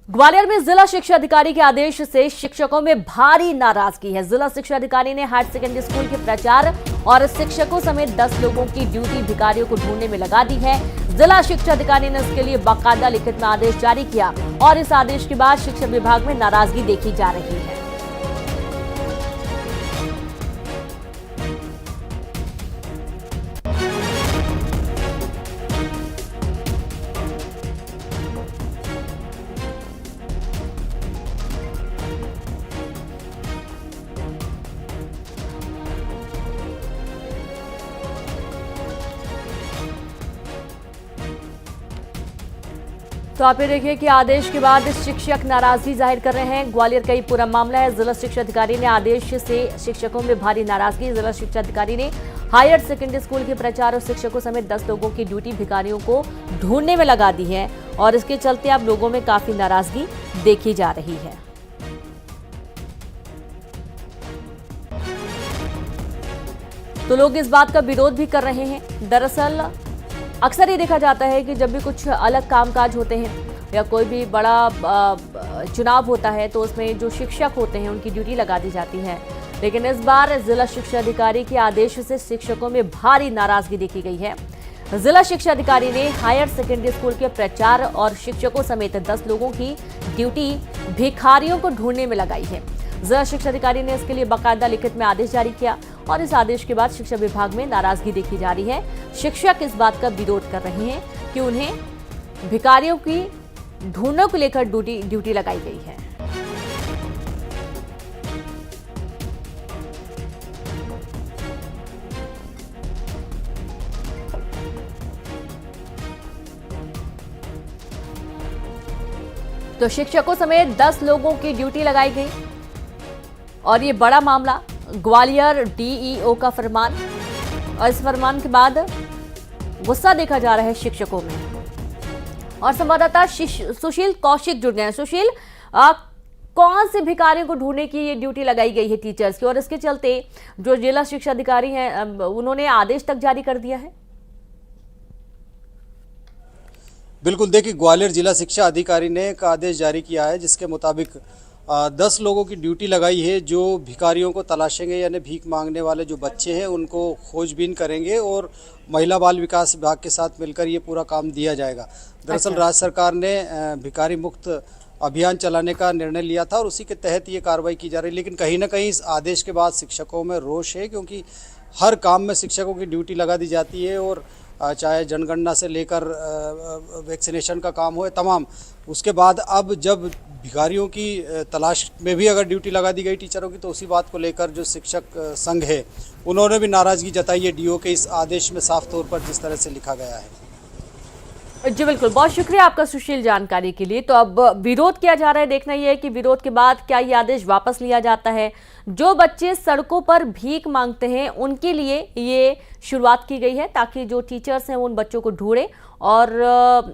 ग्वालियर में जिला शिक्षा अधिकारी के आदेश से शिक्षकों में भारी नाराजगी है। जिला शिक्षा अधिकारी ने हायर सेकेंडरी स्कूल के प्राचार्य और शिक्षकों समेत 10 लोगों की ड्यूटी भिखारियों को ढूंढने में लगा दी है। जिला शिक्षा अधिकारी ने इसके लिए बाकायदा लिखित में आदेश जारी किया और इस आदेश के बाद शिक्षा विभाग में नाराजगी देखी जा रही है। तो आप ये देखिए कि आदेश के बाद शिक्षक नाराजगी जाहिर कर रहे हैं। ग्वालियर का ही पूरा मामला है। जिला शिक्षा अधिकारी ने आदेश से शिक्षकों में भारी नाराजगी। जिला शिक्षा अधिकारी ने हायर सेकेंडरी स्कूल के प्राचार्य और शिक्षकों समेत 10 लोगों की ड्यूटी भिखारियों को ढूंढने में लगा दी है और इसके चलते अब लोगों में काफी नाराजगी देखी जा रही है। तो लोग इस बात का विरोध भी कर रहे हैं। दरअसल अक्सर ये देखा जाता है कि जब भी कुछ अलग कामकाज होते हैं या कोई भी बड़ा चुनाव होता है तो उसमें जो शिक्षक होते हैं उनकी ड्यूटी लगा दी जाती है, लेकिन इस बार जिला शिक्षा अधिकारी के आदेश से शिक्षकों में भारी नाराजगी देखी गई है। जिला शिक्षा अधिकारी ने हायर सेकेंडरी स्कूल के प्राचार्य और शिक्षकों समेत 10 लोगों की ड्यूटी भिखारियों को ढूंढने में लगाई है। जिला शिक्षा अधिकारी ने इसके लिए बाकायदा लिखित में आदेश जारी किया और इस आदेश के बाद शिक्षा विभाग में नाराजगी देखी जा रही है। शिक्षक इस बात का विरोध कर रहे हैं कि उन्हें भिखारियों की ढूंढने को लेकर ड्यूटी लगाई गई है। तो शिक्षकों समेत 10 लोगों की ड्यूटी लगाई गई और ये बड़ा मामला। ग्वालियर डीईओ का फरमान और इस फरमान के बाद गुस्सा देखा जा रहा है शिक्षकों में। और संवाददाता सुशील कौशिक जुड़ गए हैं। सुशील, कौन से भिखारियों को ढूंढने की ये ड्यूटी लगाई गई है टीचर्स की और इसके चलते जो जिला शिक्षा अधिकारी हैं उन्होंने आदेश तक जारी कर दिया है? बिल्कुल, देखिए ग्वालियर जिला शिक्षा अधिकारी ने एक आदेश जारी किया है जिसके मुताबिक 10 लोगों की ड्यूटी लगाई है जो भिखारियों को तलाशेंगे, यानी भीख मांगने वाले जो बच्चे हैं उनको खोजबीन करेंगे और महिला बाल विकास विभाग के साथ मिलकर ये पूरा काम दिया जाएगा। दरअसल राज्य सरकार ने भिखारी मुक्त अभियान चलाने का निर्णय लिया था और उसी के तहत ये कार्रवाई की जा रही है। लेकिन कहीं ना कहीं इस आदेश के बाद शिक्षकों में रोष है, क्योंकि हर काम में शिक्षकों की ड्यूटी लगा दी जाती है और चाहे जनगणना से लेकर वैक्सीनेशन का काम हो, तमाम। उसके बाद अब जब भिखारियों की तलाश में भी अगर ड्यूटी लगा दी गई टीचरों की, तो उसी बात को लेकर जो शिक्षक संघ है उन्होंने भी नाराजगी जताई है डीओ के इस आदेश में साफ तौर पर जिस तरह से लिखा गया है। जी बिल्कुल, बहुत शुक्रिया आपका सुशील जानकारी के लिए। तो अब विरोध किया जा रहा है, देखना यह है कि विरोध के बाद क्या ये आदेश वापस लिया जाता है। जो बच्चे सड़कों पर भीख मांगते हैं उनके लिए ये शुरुआत की गई है ताकि जो टीचर्स हैं वो उन बच्चों को ढूंढे और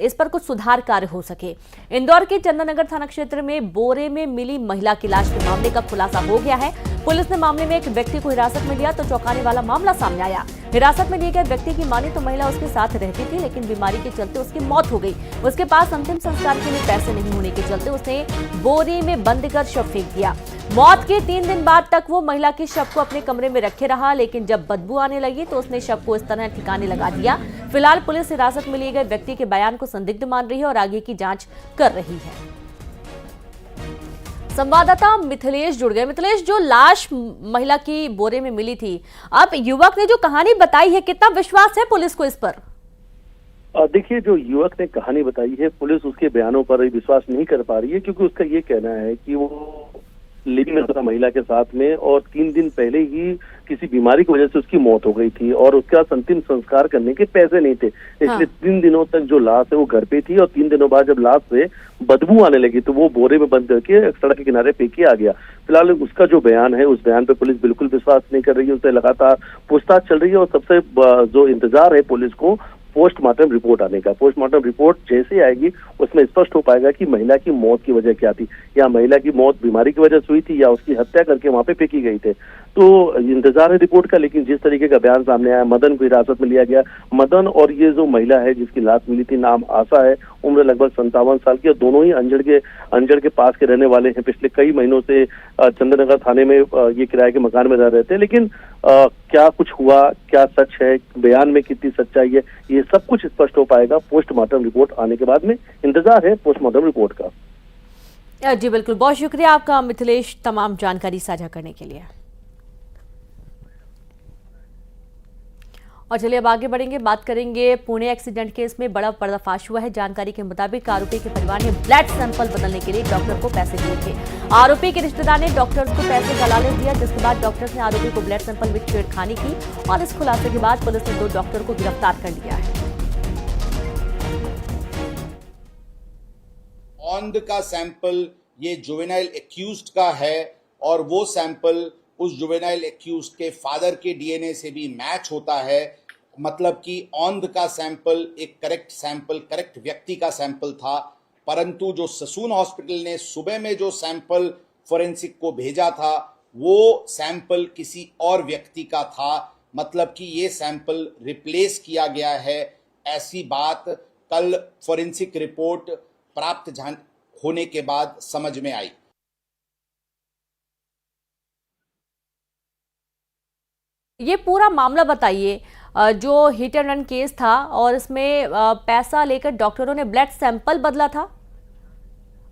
इस पर कुछ सुधार कार्य हो सके। इंदौर के चंदननगर थाना क्षेत्र में बोरे में मिली महिला की लाश के मामले का खुलासा हो गया है। पुलिस ने मामले में एक व्यक्ति को हिरासत में लिया तो चौंकाने वाला मामला सामने आया। हिरासत में लिए गए व्यक्ति की माने तो महिला उसके साथ रहती थी, लेकिन बीमारी के चलते उसकी मौत हो गई। उसके पास अंतिम संस्कार के लिए पैसे नहीं होने के चलते उसने बोरे में बंद कर शव फेंक दिया। मौत के 3 दिन बाद तक वो महिला के शव को अपने कमरे में रखे रहा, लेकिन जब बदबू आने लगी तो उसने शव को इस तरह ठिकाने लगा दिया। फिलहाल पुलिस हिरासत में लिए गए व्यक्ति के बयान को संदिग्ध मान रही है और आगे की जांच कर रही है। संवाददाता मिथिलेश जुड़ गए। मिथिलेश, जो लाश महिला की बोरे में मिली थी, अब युवक ने जो कहानी बताई है, कितना विश्वास है पुलिस को इस पर? देखिए, जो युवक ने कहानी बताई है पुलिस उसके बयानों पर विश्वास नहीं कर पा रही है, क्योंकि उसका ये कहना है कि वो लिविंग में था महिला के साथ में और 3 दिन पहले ही किसी बीमारी की वजह से उसकी मौत हो गई थी और उसका अंतिम संस्कार करने के पैसे नहीं थे, इसलिए 3 दिनों तक जो लाश है वो घर पे थी और 3 दिनों बाद जब लाश से बदबू आने लगी तो वो बोरे में बंद करके सड़क के किनारे फेंके आ गया। फिलहाल उसका जो बयान है उस बयान पे पुलिस बिल्कुल विश्वास नहीं कर रही है, उससे लगातार पूछताछ चल रही है और सबसे जो इंतजार है पुलिस को पोस्टमार्टम रिपोर्ट आने का। पोस्टमार्टम रिपोर्ट जैसे आएगी उसमें स्पष्ट हो पाएगा कि महिला की मौत की वजह क्या थी, या महिला की मौत बीमारी की वजह से हुई थी या उसकी हत्या करके वहां पे फेंकी गई थी। तो इंतजार है रिपोर्ट का। लेकिन जिस तरीके का बयान सामने आया, मदन को हिरासत में लिया गया, मदन और ये जो महिला है जिसकी लाश मिली थी, नाम आशा है, उम्र लगभग 57 साल की, और दोनों ही अंजड़ के पास के रहने वाले हैं। पिछले कई महीनों से चंद्रनगर थाने में ये किराए के मकान में रह रहे थे। लेकिन क्या कुछ हुआ, क्या सच है, बयान में कितनी सच्चाई है, ये सब कुछ स्पष्ट हो पाएगा पोस्टमार्टम रिपोर्ट आने के बाद में। इंतजार है पोस्टमार्टम रिपोर्ट का। जी बिल्कुल, बहुत शुक्रिया आपका मिथिलेश तमाम जानकारी साझा करने के लिए। और चलिए अब आगे बढ़ेंगे, बात करेंगे पुणे एक्सीडेंट केस में बड़ा पर्दाफाश हुआ है। जानकारी के मुताबिक आरोपी के परिवार ने ब्लड सैंपल बदलने के लिए डॉक्टर को पैसे दिए थे। आरोपी के रिश्तेदार ने डॉक्टर्स को पैसे का लालच दिया, जिसके बाद डॉक्टर्स ने आरोपी को ब्लड सैंपल में छेड़खानी की और इस खुलासे के बाद पुलिस ने 2 डॉक्टर को गिरफ्तार कर लिया है। औंध का सैंपल ये जुवेनाइल एक्यूज्ड का है और वो सैंपल उस जुवेनाइल एक्यूज्ड के फादर के डीएनए से भी मैच होता है। मतलब कि औंध का सैंपल एक करेक्ट सैंपल, करेक्ट व्यक्ति का सैंपल था, परंतु जो ससून हॉस्पिटल ने सुबह में जो सैंपल फोरेंसिक को भेजा था वो सैंपल किसी और व्यक्ति का था। मतलब कि ये सैंपल रिप्लेस किया गया है, ऐसी बात कल फोरेंसिक रिपोर्ट प्राप्त होने के बाद समझ में आई। ये पूरा मामला बताइए, जो हिट एंड रन केस था और इसमें पैसा लेकर डॉक्टरों ने ब्लड सैंपल बदला था।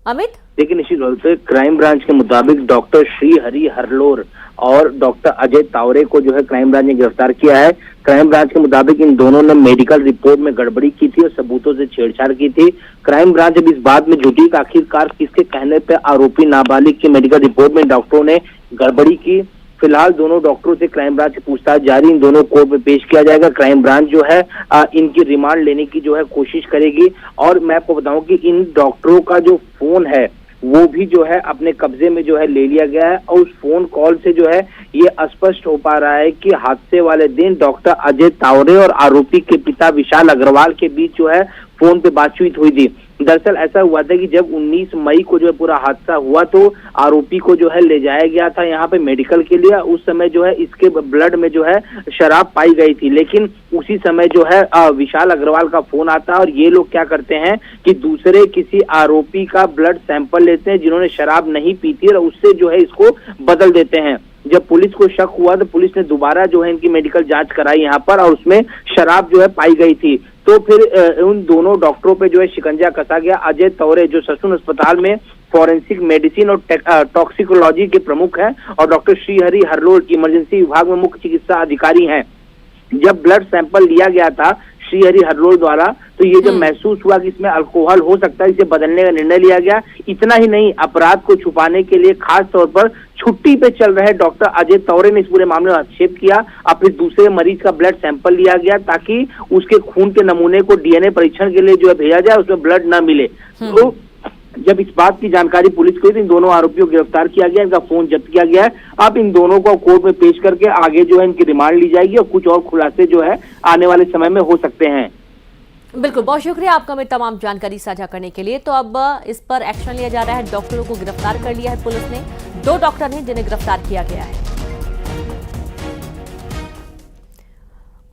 अमित, देखिए निश्चित रूप से क्राइम ब्रांच के मुताबिक डॉक्टर श्री हरि हरलोर और डॉक्टर अजय तावरे को जो है क्राइम ब्रांच ने गिरफ्तार किया है। क्राइम ब्रांच के मुताबिक इन दोनों ने मेडिकल रिपोर्ट में गड़बड़ी की थी और सबूतों से छेड़छाड़ की थी। क्राइम ब्रांच अब इस बात में जुटी कि आखिरकार किसके कहने पे आरोपी नाबालिग की मेडिकल रिपोर्ट में डॉक्टरों ने गड़बड़ी की। फिलहाल दोनों डॉक्टरों से क्राइम ब्रांच की पूछताछ जारी, इन दोनों कोर्ट में पेश किया जाएगा। क्राइम ब्रांच जो है इनकी रिमांड लेने की जो है कोशिश करेगी। और मैं आपको बताऊं कि इन डॉक्टरों का जो फोन है वो भी जो है अपने कब्जे में जो है ले लिया गया है और उस फोन कॉल से जो है ये स्पष्ट हो पा रहा है कि हादसे वाले दिन डॉक्टर अजय तावरे और आरोपी के पिता विशाल अग्रवाल के बीच जो है फोन पे बातचीत हुई थी। दरअसल ऐसा हुआ था कि जब 19 मई को जो है पूरा हादसा हुआ तो आरोपी को जो है ले जाया गया था यहाँ पे मेडिकल के लिए। उस समय जो है इसके ब्लड में जो है शराब पाई गई थी, लेकिन उसी समय जो है विशाल अग्रवाल का फोन आता है और ये लोग क्या करते हैं कि दूसरे किसी आरोपी का ब्लड सैंपल लेते हैं जिन्होंने शराब नहीं पी थी और उससे जो है इसको बदल देते हैं। जब पुलिस को शक हुआ तो पुलिस ने दोबारा जो है इनकी मेडिकल जांच कराई यहाँ पर और उसमें शराब जो है पाई गई थी। तो फिर उन दोनों डॉक्टरों पे जो है शिकंजा कसा गया। अजय तावरे जो ससून अस्पताल में फॉरेंसिक मेडिसिन और टॉक्सिकोलॉजी के प्रमुख हैं और डॉक्टर श्रीहरि हरलोर इमरजेंसी विभाग में मुख्य चिकित्सा अधिकारी हैं। जब ब्लड सैंपल लिया गया था श्रीहरि हरलोर द्वारा तो ये जब महसूस हुआ कि इसमें अल्कोहल हो सकता है, इसे बदलने का निर्णय लिया गया। इतना ही नहीं, अपराध को छुपाने के लिए खास तौर पर छुट्टी पे चल रहे डॉक्टर अजय तावरे ने इस पूरे मामले में हस्तक्षेप किया। अब फिर दूसरे मरीज का ब्लड सैंपल लिया गया ताकि उसके खून के नमूने को डीएनए परीक्षण के लिए जो है भेजा जाए, उसमें ब्लड न मिले। तो जब इस बात की जानकारी पुलिस को हुई तो इन दोनों आरोपियों को गिरफ्तार किया गया, इनका फोन जब्त किया गया है। अब इन दोनों को कोर्ट में पेश करके आगे जो है इनकी रिमांड ली जाएगी और कुछ और खुलासे जो है आने वाले समय में हो सकते हैं। बिल्कुल, बहुत शुक्रिया आपका में तमाम जानकारी साझा करने के लिए। तो अब इस पर एक्शन लिया जा रहा है, डॉक्टरों को गिरफ्तार कर लिया है पुलिस ने। 2 डॉक्टर हैं जिन्हें गिरफ्तार किया गया है।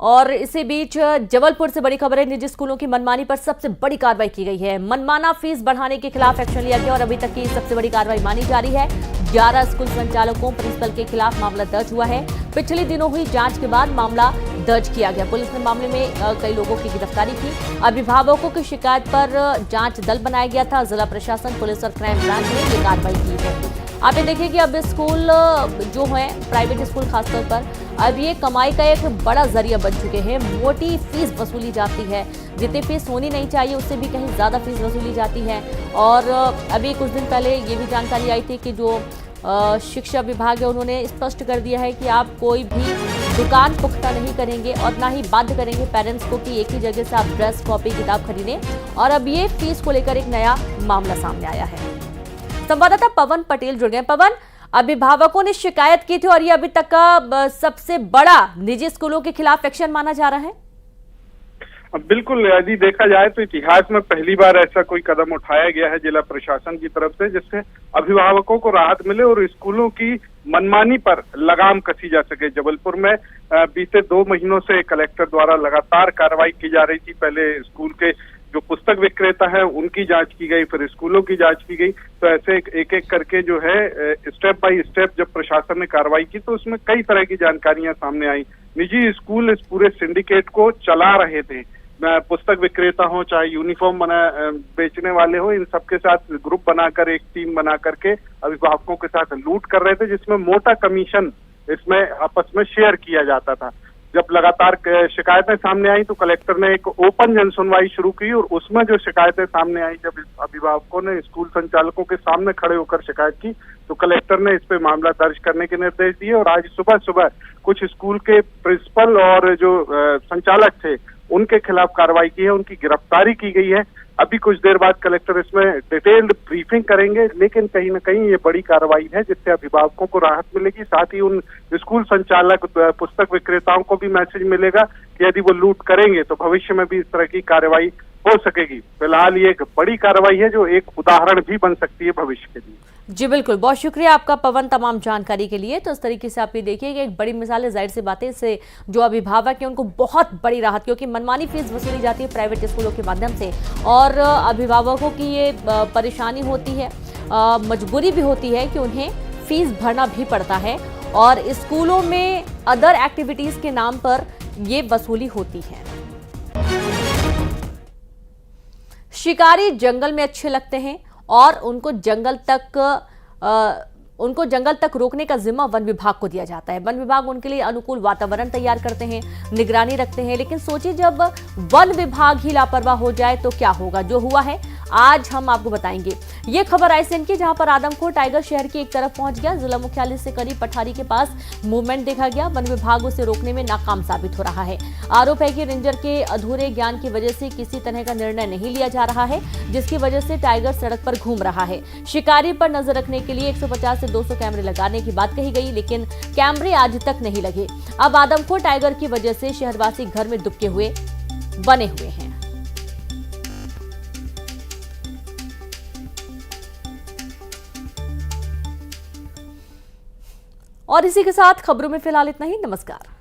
और इसी बीच जबलपुर से बड़ी खबर है, निजी स्कूलों की मनमानी पर सबसे बड़ी कार्रवाई की गई है। मनमाना फीस बढ़ाने के खिलाफ एक्शन लिया गया और अभी तक की सबसे बड़ी कार्रवाई मानी जा रही है। 11 स्कूल संचालकों प्रिंसिपल के खिलाफ मामला दर्ज हुआ है। पिछले दिनों हुई जांच के बाद मामला दर्ज किया गया। पुलिस ने मामले में कई लोगों की गिरफ्तारी की। अभिभावकों की शिकायत पर जांच दल बनाया गया था। जिला प्रशासन, पुलिस और क्राइम ब्रांच ने ये कार्रवाई की है। आप ये देखिए कि अब स्कूल जो है, प्राइवेट स्कूल खासतौर पर, अब ये कमाई का एक बड़ा जरिया बन चुके हैं। मोटी फीस वसूली जाती है, जितनी फीस होनी नहीं चाहिए उससे भी कहीं ज़्यादा फीस वसूली जाती है। और अभी कुछ दिन पहले ये भी जानकारी आई थी कि जो शिक्षा विभाग है उन्होंने स्पष्ट कर दिया है कि आप कोई भी दुकान पुख्ता नहीं करेंगे और ना ही बाध्य करेंगे पेरेंट्स को कि एक ही जगह से आप ड्रेस, कॉपी, किताब खरीदें। और अब ये फीस को लेकर एक नया मामला सामने आया है। संवाददाता पवन पटेल जुड़ गए। पवन, अभिभावकों ने शिकायत की थी और ये अभी तक का सबसे बड़ा निजी स्कूलों के खिलाफ एक्शन माना जा रहा है। बिल्कुल, यदि देखा जाए तो इतिहास में पहली बार ऐसा कोई कदम उठाया गया है जिला प्रशासन की तरफ से जिससे अभिभावकों को राहत मिले और स्कूलों की मनमानी पर लगाम कसी जा सके। जबलपुर में बीते 2 महीनों से कलेक्टर द्वारा लगातार कार्रवाई की जा रही थी। पहले स्कूल के जो पुस्तक विक्रेता है उनकी जांच की गई, फिर स्कूलों की जांच की गई। तो ऐसे एक एक करके जो है स्टेप बाय स्टेप जब प्रशासन ने कार्रवाई की तो उसमें कई तरह की जानकारियां सामने आई। निजी स्कूल इस पूरे सिंडिकेट को चला रहे थे, पुस्तक विक्रेता हो चाहे यूनिफॉर्म बेचने वाले हो, इन सबके साथ ग्रुप बनाकर एक टीम बना करके अभिभावकों के साथ लूट कर रहे थे, जिसमें मोटा कमीशन इसमें आपस में शेयर किया जाता था। जब लगातार शिकायतें सामने आई तो कलेक्टर ने एक ओपन जन सुनवाई शुरू की और उसमें जो शिकायतें सामने आई, जब अभिभावकों ने स्कूल संचालकों के सामने खड़े होकर शिकायत की तो कलेक्टर ने इस पे मामला दर्ज करने के निर्देश दिए और आज सुबह सुबह कुछ स्कूल के प्रिंसिपल और जो संचालक थे उनके खिलाफ कार्रवाई की है, उनकी गिरफ्तारी की गई है। अभी कुछ देर बाद कलेक्टर इसमें डिटेल्ड ब्रीफिंग करेंगे, लेकिन कहीं ना कहीं ये बड़ी कार्रवाई है जिससे अभिभावकों को राहत मिलेगी। साथ ही उन स्कूल संचालक पुस्तक विक्रेताओं को भी मैसेज मिलेगा कि यदि वो लूट करेंगे तो भविष्य में भी इस तरह की कार्रवाई हो सकेगी। फिलहाल ये एक बड़ी कार्रवाई है जो एक उदाहरण भी बन सकती है भविष्य के लिए। जी बिल्कुल, बहुत शुक्रिया आपका पवन तमाम जानकारी के लिए। तो इस तरीके से आप ये देखिए कि एक बड़ी मिसाल है, जाहिर सी बातें से जो अभिभावक है उनको बहुत बड़ी राहत, क्योंकि मनमानी फीस वसूली जाती है प्राइवेट स्कूलों के माध्यम से और अभिभावकों की ये परेशानी होती है, मजबूरी भी होती है कि उन्हें फीस भरना भी पड़ता है और स्कूलों में अदर एक्टिविटीज के नाम पर ये वसूली होती है। शिकारी जंगल में अच्छे लगते हैं और उनको जंगल तक रोकने का जिम्मा वन विभाग को दिया जाता है। वन विभाग उनके लिए अनुकूल वातावरण तैयार करते हैं, निगरानी रखते हैं, लेकिन सोचिए जब वन विभाग ही लापरवाह हो जाए तो क्या होगा। जो हुआ है आज हम आपको बताएंगे। ये खबर रायसेन की, जहां पर आदमखोर टाइगर शहर की एक तरफ पहुंच गया। जिला मुख्यालय से करीब पठारी के पास मूवमेंट देखा गया। वन विभाग उसे रोकने में नाकाम साबित हो रहा है। आरोप है कि रेंजर के अधूरे ज्ञान की वजह से किसी तरह का निर्णय नहीं लिया जा रहा है, जिसकी वजह से टाइगर सड़क पर घूम रहा है। शिकारी पर नजर रखने के लिए 150 से 200 कैमरे लगाने की बात कही गई, लेकिन कैमरे आज तक नहीं लगे। अब आदमखोर टाइगर की वजह से शहरवासी घर में दुबके हुए बने हुए हैं। और इसी के साथ खबरों में फिलहाल इतना ही। नमस्कार।